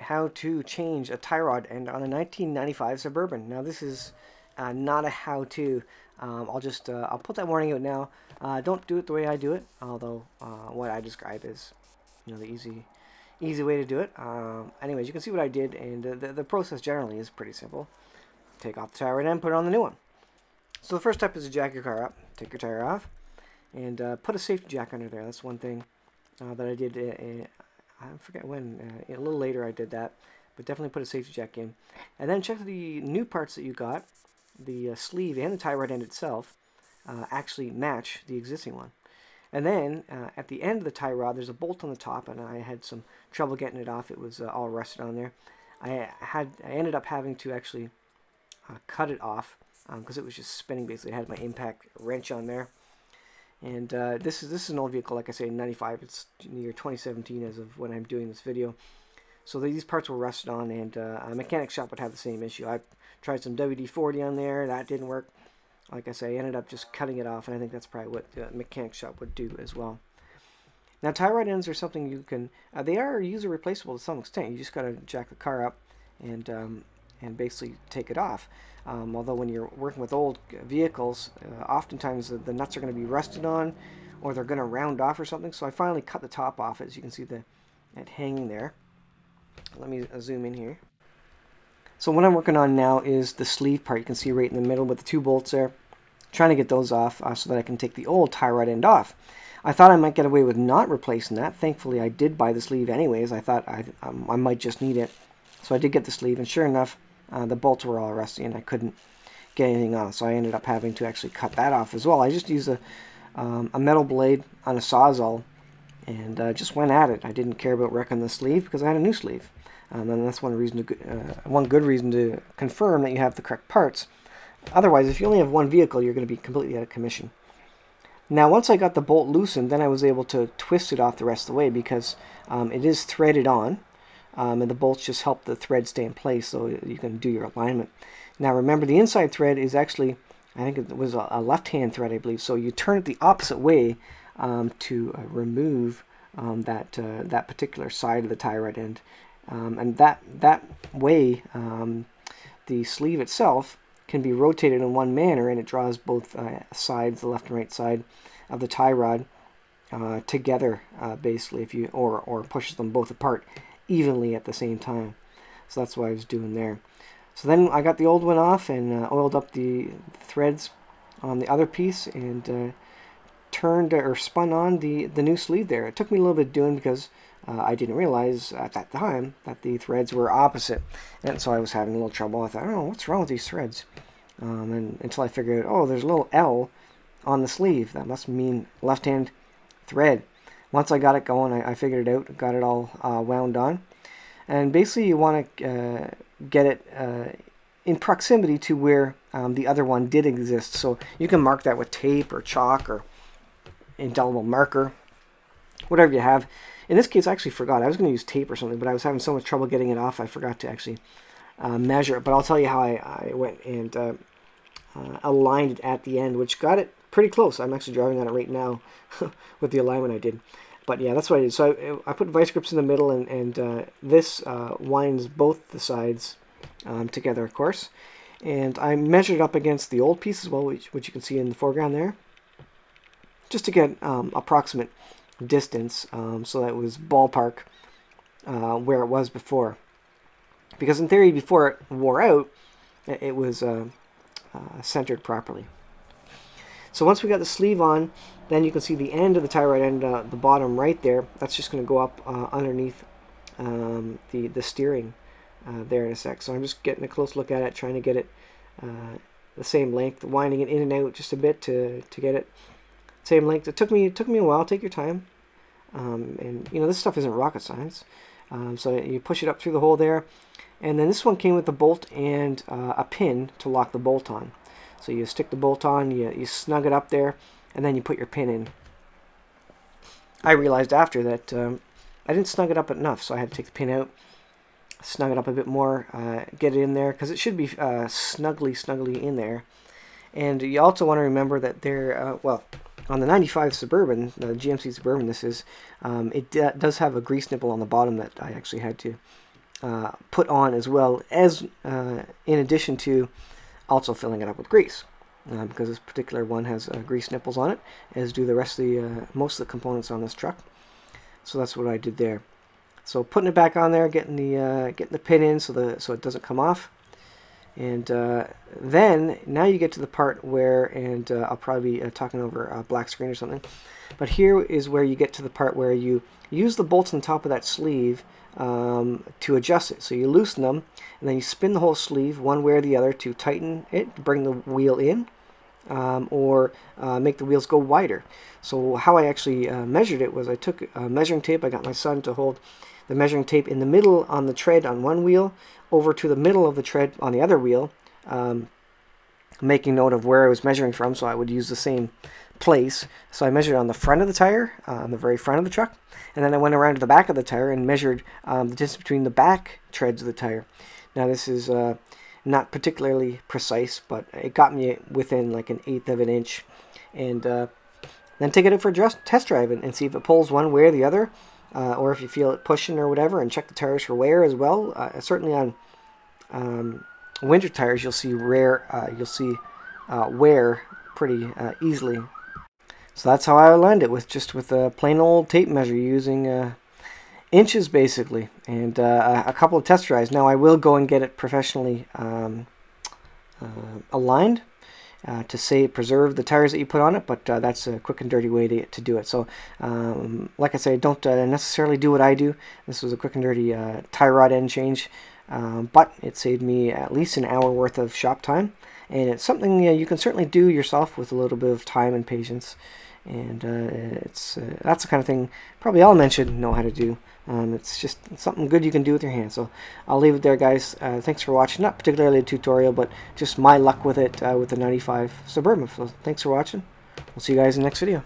how to change a tie rod end on a 1995 Suburban. Now this is not a how-to. I'll put that warning out now. Don't do it the way I do it, although what I describe is, the easy way to do it. Anyways, you can see what I did, and the process generally is pretty simple. Take off the tie rod end, put it on the new one. So the first step is to jack your car up, take your tire off, and put a safety jack under there. That's one thing that I did. I forget when. A little later I did that, but definitely put a safety jack in. And then check the new parts that you got, the sleeve and the tie rod end itself, actually match the existing one. And then at the end of the tie rod, there's a bolt on the top, and I had some trouble getting it off. It was all rusted on there. I ended up having to actually cut it off because it was just spinning. Basically, I had my impact wrench on there. And this is an old vehicle, like I say, 95. It's near 2017 as of when I'm doing this video. So these parts were rusted on, and a mechanic shop would have the same issue. I tried some WD-40 on there. That didn't work. Like I say, I ended up just cutting it off, and I think that's probably what the mechanic shop would do as well. Now, tie rod ends are something you can... they are user replaceable to some extent. You just got to jack the car up and basically take it off. Although when you're working with old vehicles, oftentimes the nuts are going to be rusted on, or they're going to round off or something. So I finally cut the top off, as you can see it hanging there. Let me zoom in here. So what I'm working on now is the sleeve part. You can see right in the middle with the two bolts there. Trying to get those off so that I can take the old tie rod end off. I thought I might get away with not replacing that. Thankfully, I did buy the sleeve anyways. I thought I might just need it. So I did get the sleeve, and sure enough, the bolts were all rusty and I couldn't get anything off. So I ended up having to actually cut that off as well. I just used a metal blade on a Sawzall and just went at it. I didn't care about wrecking the sleeve because I had a new sleeve. And that's one good reason to confirm that you have the correct parts. Otherwise, if you only have one vehicle, you're going to be completely out of commission. Now, once I got the bolt loosened, then I was able to twist it off the rest of the way because it is threaded on. And the bolts just help the thread stay in place so you can do your alignment. Now remember, the inside thread is actually, I think it was a left-hand thread, I believe. So you turn it the opposite way to remove that particular side of the tie rod end. And that way, the sleeve itself can be rotated in one manner, and it draws both sides, the left and right side of the tie rod, together, basically, if you or pushes them both apart evenly at the same time. So that's what I was doing there. So then I got the old one off and oiled up the threads on the other piece and turned or spun on the new sleeve there. It took me a little bit doing because I didn't realize at that time that the threads were opposite, and so I was having a little trouble. I thought, oh, what's wrong with these threads? And until I figured out, oh, there's a little L on the sleeve. That must mean left-hand thread. Once I got it going, I figured it out, got it all wound on. And basically you want to get it in proximity to where the other one did exist. So you can mark that with tape or chalk or indelible marker, whatever you have. In this case, I actually forgot. I was going to use tape or something, but I was having so much trouble getting it off, I forgot to actually measure it. But I'll tell you how I went and aligned it at the end, which got it pretty close. I'm actually driving on it right now with the alignment I did. But yeah, that's what I did. So I put vice grips in the middle, and this winds both the sides together, of course. And I measured it up against the old piece as well, which you can see in the foreground there, just to get approximate distance, so that it was ballpark where it was before. Because in theory, before it wore out, it was centered properly. So once we got the sleeve on, then you can see the end of the tie rod end, the bottom right there. That's just going to go up underneath the steering there in a sec. So I'm just getting a close look at it, trying to get it the same length, winding it in and out just a bit to get it same length. It took me a while. Take your time, and this stuff isn't rocket science. So you push it up through the hole there, and then this one came with a bolt and a pin to lock the bolt on. So you stick the bolt on, you snug it up there, and then you put your pin in. I realized after that I didn't snug it up enough, so I had to take the pin out, snug it up a bit more, get it in there, because it should be snugly in there. And you also want to remember that there, well, on the 95 Suburban, the GMC Suburban this is, it does have a grease nipple on the bottom that I actually had to put on as well, as in addition to also filling it up with grease, because this particular one has grease nipples on it, as do the rest of the most of the components on this truck. So that's what I did there. So putting it back on there, getting the pin in so it doesn't come off, and then now you get to the part where, and I'll probably be talking over a black screen or something, but here is where you get to the part where you use the bolts on top of that sleeve to adjust it. So you loosen them, and then you spin the whole sleeve one way or the other to tighten it, to bring the wheel in, or make the wheels go wider. So how I actually measured it was I took measuring tape. I got my son to hold the measuring tape in the middle on the tread on one wheel, over to the middle of the tread on the other wheel, making note of where I was measuring from, so I would use the same place. So I measured on the front of the tire, on the very front of the truck, and then I went around to the back of the tire and measured the distance between the back treads of the tire. Now this is not particularly precise, but it got me within like 1/8 of an inch, and then take it out for a test drive and see if it pulls one way or the other, or if you feel it pushing or whatever, and check the tires for wear as well. Certainly on winter tires, you'll see wear pretty easily. So that's how I aligned it, with a plain old tape measure using inches basically, and a couple of test drives. Now I will go and get it professionally aligned to preserve the tires that you put on it, but that's a quick and dirty way to do it. So like I say, don't necessarily do what I do. This was a quick and dirty tie rod end change, but it saved me at least an hour worth of shop time, and it's something you can certainly do yourself with a little bit of time and patience. And that's the kind of thing probably all men should know how to do. It's just something good you can do with your hands. So I'll leave it there, guys. Thanks for watching. Not particularly a tutorial, but just my luck with it with the 95 Suburban. So thanks for watching. We'll see you guys in the next video.